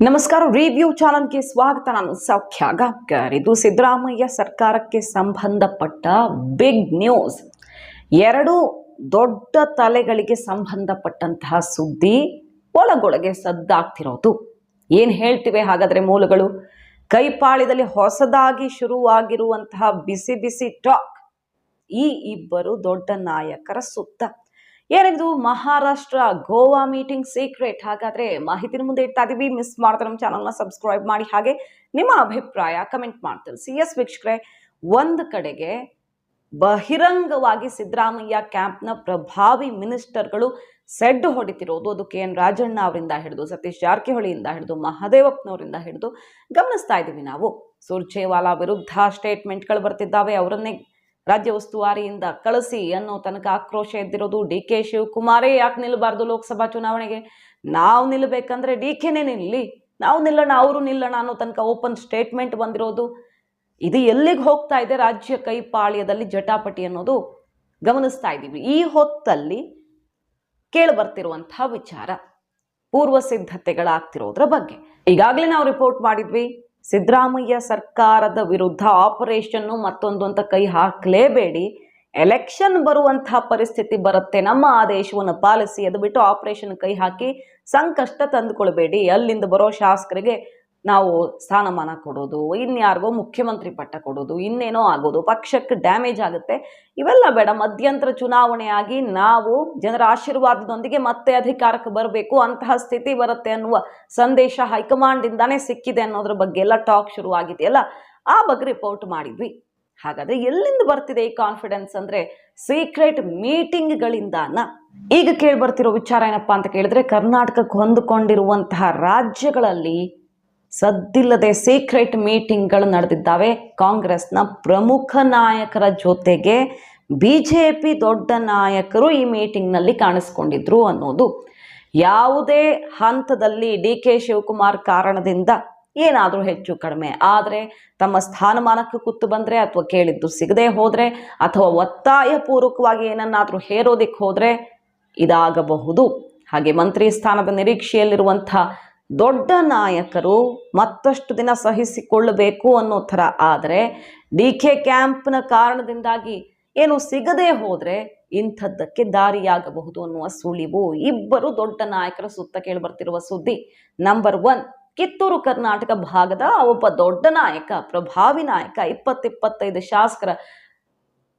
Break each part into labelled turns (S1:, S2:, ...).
S1: ನಮಸ್ಕಾರ, ರಿವ್ಯೂ ಚಾನಲ್ಗೆ ಸ್ವಾಗತ. ನಾನು ಸೌಖ್ಯ ಗಾಬ್ಕರ್. ಇದು ಸಿದ್ದರಾಮಯ್ಯ ಸರ್ಕಾರಕ್ಕೆ ಸಂಬಂಧಪಟ್ಟ ಬಿಗ್ ನ್ಯೂಸ್. ಎರಡು ದೊಡ್ಡ ತಲೆಗಳಿಗೆ ಸಂಬಂಧಪಟ್ಟಂತಹ ಸುದ್ದಿ ಒಳಗೊಳಗೆ ಸದ್ದಾಗ್ತಿರೋದು. ಏನು ಹೇಳ್ತಿವೆ ಹಾಗಾದ್ರೆ ಮೂಲಗಳು? ಕೈಪಾಳ್ಯದಲ್ಲಿ ಹೊಸದಾಗಿ ಶುರುವಾಗಿರುವಂತಹ ಬಿಸಿ ಬಿಸಿ ಟಾಕ್ ಈ ಇಬ್ಬರು ದೊಡ್ಡ ನಾಯಕರ ಸುತ್ತ. ಏನಿದು? Maharashtra Goa meeting secret. ಹಾಗಾದ್ರೆ ಮಾಹಿತಿನ ಮುಂದೆ ಇಡ್ತಾ ಇದೀವಿ. ಮಿಸ್ ಮಾಡ್ತಾರೆ ನಮ್ಮ ಚಾನಲ್ನ ಸಬ್ಸ್ಕ್ರೈಬ್ ಮಾಡಿ, ಹಾಗೆ ನಿಮ್ಮ ಅಭಿಪ್ರಾಯ ಕಮೆಂಟ್ ಮಾಡಿ ತಿಳಿಸಿ. ಎಸ್ ವೀಕ್ಷಕರೇ, ಒಂದು ಕಡೆಗೆ ಬಹಿರಂಗವಾಗಿ ಸಿದ್ದರಾಮಯ್ಯ ಕ್ಯಾಂಪ್ನ ಪ್ರಭಾವಿ ಮಿನಿಸ್ಟರ್ಗಳು ಸೆಡ್ಡು ಹೊಡಿತಿರೋದು. ಅದು KN ರಾಜಣ್ಣ ಅವರಿಂದ ಹಿಡಿದು ಸತೀಶ್ ಜಾರಕಿಹೊಳಿಯಿಂದ ಹಿಡಿದು ಮಹದೇವಪ್ಪನವರಿಂದ ಹಿಡಿದು ಗಮನಿಸ್ತಾ ಇದ್ದೀವಿ ನಾವು. ಸುರ್ಜೇವಾಲಾ ವಿರುದ್ಧ ಸ್ಟೇಟ್ಮೆಂಟ್ಗಳು ಬರ್ತಿದ್ದಾವೆ. ಅವರನ್ನೇ ರಾಜ್ಯ ಉಸ್ತುವಾರಿಯಿಂದ ಕಳಿಸಿ ಅನ್ನೋ ತನಕ ಆಕ್ರೋಶ ಎದ್ದಿರೋದು. DK ಶಿವಕುಮಾರೇ ಯಾಕೆ ನಿಲ್ಲಬಾರ್ದು ಲೋಕಸಭಾ ಚುನಾವಣೆಗೆ? ನಾವು ನಿಲ್ಲಬೇಕಂದ್ರೆ DKನೇ ನಿಲ್ಲಿ, ನಾವು ನಿಲ್ಲೋಣ, ಅವರು ನಿಲ್ಲೋಣ ಅನ್ನೋ ತನಕ ಓಪನ್ ಸ್ಟೇಟ್ಮೆಂಟ್ ಬಂದಿರೋದು. ಇದು ಎಲ್ಲಿಗೆ ಹೋಗ್ತಾ ಇದೆ? ರಾಜ್ಯ ಕೈಪಾಳ್ಯದಲ್ಲಿ ಜಟಾಪಟಿ ಅನ್ನೋದು ಗಮನಿಸ್ತಾ ಇದ್ದೀವಿ. ಈ ಹೊತ್ತಲ್ಲಿ ಕೇಳಿಬರ್ತಿರುವಂತಹ ವಿಚಾರ ಪೂರ್ವ ಸಿದ್ಧತೆಗಳಾಗ್ತಿರೋದ್ರ ಬಗ್ಗೆ ಈಗಾಗಲೇ ನಾವು ರಿಪೋರ್ಟ್ ಮಾಡಿದ್ವಿ. ಸಿದ್ದರಾಮಯ್ಯ ಸರ್ಕಾರದ ವಿರುದ್ಧ ಆಪರೇಷನ್ನು ಮತ್ತೊಂದು ಅಂತ ಕೈ ಹಾಕಲೇಬೇಡಿ. ಎಲೆಕ್ಷನ್ ಬರುವಂತಹ ಪರಿಸ್ಥಿತಿ ಬರುತ್ತೆ, ನಮ್ಮ ಆದೇಶವನ್ನು ಪಾಲಿಸಿ, ಅದು ಬಿಟ್ಟು ಆಪರೇಷನ್ ಕೈ ಹಾಕಿ ಸಂಕಷ್ಟ ತಂದುಕೊಳ್ಬೇಡಿ. ಅಲ್ಲಿಂದ ಬರೋ ಶಾಸಕರಿಗೆ ನಾವು ಸ್ಥಾನಮಾನ ಕೊಡೋದು, ಇನ್ಯಾರಿಗೋ ಮುಖ್ಯಮಂತ್ರಿ ಪಟ್ಟ ಕೊಡೋದು, ಇನ್ನೇನೋ ಆಗೋದು, ಪಕ್ಷಕ್ಕೆ ಡ್ಯಾಮೇಜ್ ಆಗುತ್ತೆ, ಇವೆಲ್ಲ ಬೇಡ. ಮಧ್ಯಂತರ ಚುನಾವಣೆಯಾಗಿ ನಾವು ಜನರ ಆಶೀರ್ವಾದದೊಂದಿಗೆ ಮತ್ತೆ ಅಧಿಕಾರಕ್ಕೆ ಬರಬೇಕು, ಅಂತಹ ಸ್ಥಿತಿ ಬರುತ್ತೆ ಅನ್ನುವ ಸಂದೇಶ ಹೈಕಮಾಂಡ್ ಇಂದಾನೇ ಸಿಕ್ಕಿದೆ ಅನ್ನೋದ್ರ ಬಗ್ಗೆ ಎಲ್ಲ ಟಾಕ್ ಶುರುವಾಗಿದೆಯಲ್ಲ, ಆ ಬಗ್ಗೆ ರಿಪೋರ್ಟ್ ಮಾಡಿದ್ವಿ. ಹಾಗಾದ್ರೆ ಎಲ್ಲಿಂದ ಬರ್ತಿದೆ ಈ ಕಾನ್ಫಿಡೆನ್ಸ್ ಅಂದ್ರೆ ಸೀಕ್ರೆಟ್ ಮೀಟಿಂಗ್ಗಳಿಂದಾನ. ಈಗ ಕೇಳಿ ಬರ್ತಿರೋ ವಿಚಾರ ಏನಪ್ಪಾ ಅಂತ ಕೇಳಿದ್ರೆ, ಕರ್ನಾಟಕಕ್ಕೆ ಹೊಂದಿಕೊಂಡಿರುವಂತಹ ರಾಜ್ಯಗಳಲ್ಲಿ ಸದ್ದಿಲ್ಲದೆ ಸೀಕ್ರೆಟ್ ಮೀಟಿಂಗ್ಗಳು ನಡೆದಿದ್ದಾವೆ. ಕಾಂಗ್ರೆಸ್ನ ಪ್ರಮುಖ ನಾಯಕರ ಜೊತೆಗೆ BJP ದೊಡ್ಡ ನಾಯಕರು ಈ ಮೀಟಿಂಗ್ನಲ್ಲಿ ಕಾಣಿಸ್ಕೊಂಡಿದ್ರು ಅನ್ನೋದು. ಯಾವುದೇ ಹಂತದಲ್ಲಿ DK ಶಿವಕುಮಾರ್ ಕಾರಣದಿಂದ ಏನಾದರೂ ಹೆಚ್ಚು ಕಡಿಮೆ ಆದರೆ, ತಮ್ಮ ಸ್ಥಾನಮಾನಕ್ಕೆ ಕುತ್ತು ಬಂದರೆ, ಅಥವಾ ಕೇಳಿದ್ದು ಸಿಗದೆ ಹೋದರೆ, ಅಥವಾ ಒತ್ತಾಯ ಪೂರ್ವಕವಾಗಿ ಏನನ್ನಾದರೂ ಹೇರೋದಿಕ್ಕೆ ಹೋದರೆ ಇದಾಗಬಹುದು. ಹಾಗೆ ಮಂತ್ರಿ ಸ್ಥಾನದ ನಿರೀಕ್ಷೆಯಲ್ಲಿರುವಂಥ ದೊಡ್ಡ ನಾಯಕರು ಮತ್ತಷ್ಟು ದಿನ ಸಹಿಸಿಕೊಳ್ಳಬೇಕು ಅನ್ನೋ ಥರ ಆದರೆ, DK ಕ್ಯಾಂಪ್ನ ಕಾರಣದಿಂದಾಗಿ ಏನು ಸಿಗದೆ ಹೋದರೆ ಇಂಥದ್ದಕ್ಕೆ ದಾರಿಯಾಗಬಹುದು ಅನ್ನುವ ಸುಳಿವು ಇಬ್ಬರು ದೊಡ್ಡ ನಾಯಕರ ಸುತ್ತ ಕೇಳಿಬರ್ತಿರುವ ಸುದ್ದಿ. ನಂಬರ್ 1, ಕಿತ್ತೂರು ಕರ್ನಾಟಕ ಭಾಗದ ಒಬ್ಬ ದೊಡ್ಡ ನಾಯಕ, ಪ್ರಭಾವಿ ನಾಯಕ, 20-25 ಶಾಸಕರ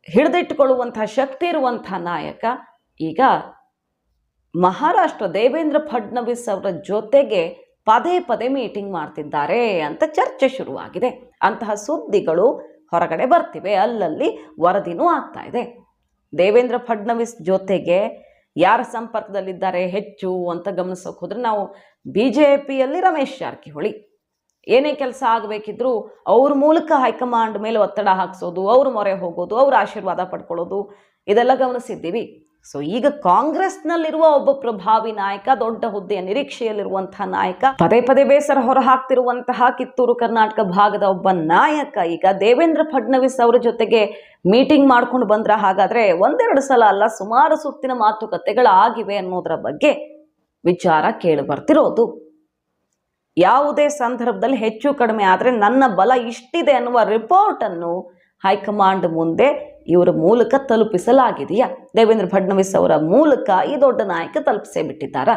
S1: ಹಿಡಿದಿಟ್ಟುಕೊಳ್ಳುವಂತಹ ಶಕ್ತಿ ಇರುವಂತಹ ನಾಯಕ ಈಗ ಮಹಾರಾಷ್ಟ್ರ ದೇವೇಂದ್ರ ಫಡ್ನವೀಸ್ ಅವರ ಜೊತೆಗೆ ಪದೇ ಪದೇ ಮೀಟಿಂಗ್ ಮಾಡ್ತಿದ್ದಾರೆ ಅಂತ ಚರ್ಚೆ ಶುರುವಾಗಿದೆ. ಅಂತಹ ಸುದ್ದಿಗಳು ಹೊರಗಡೆ ಬರ್ತಿವೆ, ಅಲ್ಲಲ್ಲಿ ವರದಿನೂ ಆಗ್ತಾ ಇದೆ. ದೇವೇಂದ್ರ ಫಡ್ನವೀಸ್ ಜೊತೆಗೆ ಯಾರ ಸಂಪರ್ಕದಲ್ಲಿದ್ದಾರೆ ಹೆಚ್ಚು ಅಂತ ಗಮನಿಸೋಕೆ ಹೋದ್ರೆ, ನಾವು BJPಯಲ್ಲಿ ರಮೇಶ್ ಜಾರಕಿಹೊಳಿ ಏನೇ ಕೆಲಸ ಆಗಬೇಕಿದ್ರು ಅವ್ರ ಮೂಲಕ ಹೈಕಮಾಂಡ್ ಮೇಲೆ ಒತ್ತಡ ಹಾಕಿಸೋದು, ಅವ್ರ ಮೊರೆ ಹೋಗೋದು, ಅವ್ರ ಆಶೀರ್ವಾದ ಪಡ್ಕೊಳ್ಳೋದು, ಇದೆಲ್ಲ ಗಮನಿಸಿದ್ದೀವಿ. ಸೊ ಈಗ ಕಾಂಗ್ರೆಸ್ನಲ್ಲಿರುವ ಒಬ್ಬ ಪ್ರಭಾವಿ ನಾಯಕ, ದೊಡ್ಡ ಹುದ್ದೆಯ ನಿರೀಕ್ಷೆಯಲ್ಲಿರುವಂತಹ ನಾಯಕ, ಪದೇ ಪದೇ ಬೇಸರ ಹೊರ ಹಾಕ್ತಿರುವಂತಹ ಕಿತ್ತೂರು ಕರ್ನಾಟಕ ಭಾಗದ ಒಬ್ಬ ನಾಯಕ ಈಗ ದೇವೇಂದ್ರ ಫಡ್ನವೀಸ್ ಅವರ ಜೊತೆಗೆ ಮೀಟಿಂಗ್ ಮಾಡ್ಕೊಂಡು ಬಂದ್ರ. ಹಾಗಾದ್ರೆ ಒಂದೆರಡು ಸಲ ಅಲ್ಲ, ಸುಮಾರು ಸುತ್ತಿನ ಮಾತುಕತೆಗಳಾಗಿವೆ ಅನ್ನೋದ್ರ ಬಗ್ಗೆ ವಿಚಾರ ಕೇಳಿ ಬರ್ತಿರೋದು. ಯಾವುದೇ ಸಂದರ್ಭದಲ್ಲಿ ಹೆಚ್ಚು ಕಡಿಮೆ ಆದರೆ ನನ್ನ ಬಲ ಇಷ್ಟಿದೆ ಅನ್ನುವ ರಿಪೋರ್ಟ್ ಅನ್ನು ಹೈಕಮಾಂಡ್ ಮುಂದೆ ಇವರ ಮೂಲಕ ತಲುಪಿಸಲಾಗಿದೆಯಾ? ದೇವೇಂದ್ರ ಫಡ್ನವೀಸ್ ಅವರ ಮೂಲಕ ಈ ದೊಡ್ಡ ನಾಯಕ ತಲುಪಿಸೇ ಬಿಟ್ಟಿದ್ದಾರ.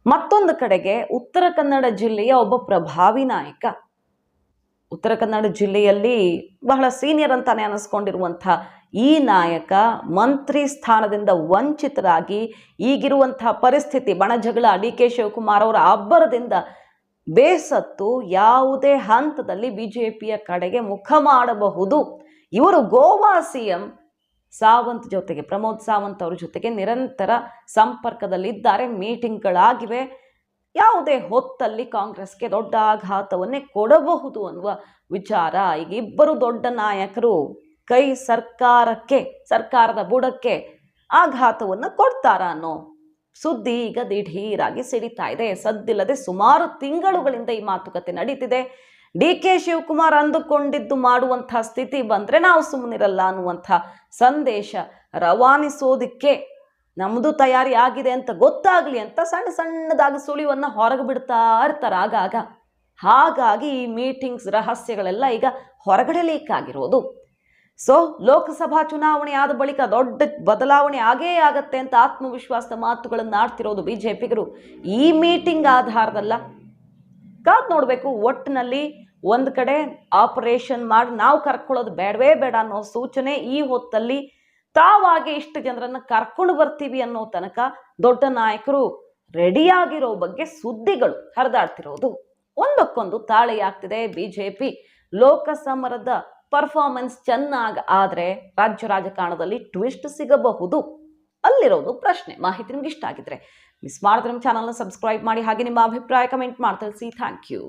S1: ಮತ್ತೊಂದು ಕಡೆಗೆ ಉತ್ತರ ಕನ್ನಡ ಜಿಲ್ಲೆಯ ಒಬ್ಬ ಪ್ರಭಾವಿ ನಾಯಕ, ಉತ್ತರ ಕನ್ನಡ ಜಿಲ್ಲೆಯಲ್ಲಿ ಬಹಳ ಸೀನಿಯರ್ ಅಂತಾನೆ ಅನಿಸ್ಕೊಂಡಿರುವಂಥ ಈ ನಾಯಕ ಮಂತ್ರಿ ಸ್ಥಾನದಿಂದ ವಂಚಿತರಾಗಿ ಈಗಿರುವಂತಹ ಪರಿಸ್ಥಿತಿ, ಬಣಜಗಳ, DK ಶಿವಕುಮಾರ್ ಅವರ ಅಬ್ಬರದಿಂದ ಬೇಸತ್ತು ಯಾವುದೇ ಹಂತದಲ್ಲಿ BJPಯ ಕಡೆಗೆ ಮುಖ ಮಾಡಬಹುದು. ಇವರು ಗೋವಾ CM ಸಾವಂತ್ ಜೊತೆಗೆ, ಪ್ರಮೋದ್ ಸಾವಂತ್ ಅವರ ಜೊತೆಗೆ ನಿರಂತರ ಸಂಪರ್ಕದಲ್ಲಿದ್ದಾರೆ, ಮೀಟಿಂಗ್ಗಳಾಗಿವೆ. ಯಾವುದೇ ಹೊತ್ತಲ್ಲಿ ಕಾಂಗ್ರೆಸ್ಗೆ ದೊಡ್ಡ ಆಘಾತವನ್ನೇ ಕೊಡಬಹುದು ಅನ್ನುವ ವಿಚಾರ. ಈಗ ಇಬ್ಬರು ದೊಡ್ಡ ನಾಯಕರು ಕೈ ಸರ್ಕಾರದ ಬುಡಕ್ಕೆ ಆಘಾತವನ್ನು ಕೊಡ್ತಾರ ಅನ್ನೋ ಸುದ್ದಿ ಈಗ ದಿಢೀರಾಗಿ ಸಿಡಿತಾ ಇದೆ. ಸದ್ದಿಲ್ಲದೆ ಸುಮಾರು ತಿಂಗಳುಗಳಿಂದ ಈ ಮಾತುಕತೆ ನಡೀತಿದೆ. DK ಶಿವಕುಮಾರ್ ಅಂದುಕೊಂಡಿದ್ದು ಮಾಡುವಂಥ ಸ್ಥಿತಿ ಬಂದರೆ ನಾವು ಸುಮ್ಮನಿರಲ್ಲ ಅನ್ನುವಂಥ ಸಂದೇಶ ರವಾನಿಸೋದಿಕ್ಕೆ ನಮ್ಮದು ತಯಾರಿ ಆಗಿದೆ ಅಂತ ಗೊತ್ತಾಗಲಿ ಅಂತ ಸಣ್ಣ ಸಣ್ಣದಾಗಿ ಸುಳಿವನ್ನು ಹೊರಗೆ ಬಿಡ್ತಾ ಇರ್ತಾರೆ ಆಗಾಗ. ಹಾಗಾಗಿ ಈ ಮೀಟಿಂಗ್ಸ್ ರಹಸ್ಯಗಳೆಲ್ಲ ಈಗ ಹೊರಗಡೆ ಲೀಕ್ ಆಗಿರೋದು. ಸೊ ಲೋಕಸಭಾ ಚುನಾವಣೆ ಆದ ಬಳಿಕ ದೊಡ್ಡ ಬದಲಾವಣೆ ಆಗೇ ಆಗತ್ತೆ ಅಂತ ಆತ್ಮವಿಶ್ವಾಸದ ಮಾತುಗಳನ್ನು ಆಡ್ತಿರೋದು ಬಿಜೆಪಿಗರು ಈ ಮೀಟಿಂಗ್ ಆಧಾರದಲ್ಲ. ಕಾದ್ ನೋಡಬೇಕು. ಒಟ್ಟಿನಲ್ಲಿ ಒಂದು ಕಡೆ ಆಪರೇಷನ್ ಮಾಡಿ ನಾವು ಕರ್ಕೊಳ್ಳೋದು ಬೇಡವೇ ಬೇಡ ಅನ್ನೋ ಸೂಚನೆ, ಈ ಹೊತ್ತಲ್ಲಿ ತಾವಾಗಿ ಇಷ್ಟು ಜನರನ್ನು ಕರ್ಕೊಂಡು ಬರ್ತೀವಿ ಅನ್ನೋ ತನಕ ದೊಡ್ಡ ನಾಯಕರು ರೆಡಿಯಾಗಿರೋ ಬಗ್ಗೆ ಸುದ್ದಿಗಳು ಹರಿದಾಡ್ತಿರೋದು. ಒಂದಕ್ಕೊಂದು ತಾಳೆಯಾಗ್ತಿದೆ. ಬಿಜೆಪಿ ಲೋಕಸಮರದ ಪರ್ಫಾರ್ಮೆನ್ಸ್ ಚೆನ್ನಾಗಿ ಆದರೆ ರಾಜ್ಯ ರಾಜಕಾರಣದಲ್ಲಿ ಟ್ವಿಸ್ಟ್ ಸಿಗಬಹುದು, ಅಲ್ಲಿರೋದು ಪ್ರಶ್ನೆ. ಮಾಹಿತಿ ನಿಮ್ಗೆ ಇಷ್ಟ ಆಗಿದ್ರೆ ಮಿಸ್ ಮಾಡಿದ್ರೆ ನಮ್ಮ ಚಾನಲ್ನ ಸಬ್ಸ್ಕ್ರೈಬ್ ಮಾಡಿ, ಹಾಗೆ ನಿಮ್ಮ ಅಭಿಪ್ರಾಯ ಕಮೆಂಟ್ ಮಾಡಿ ತಿಳಿಸಿ. Thank you.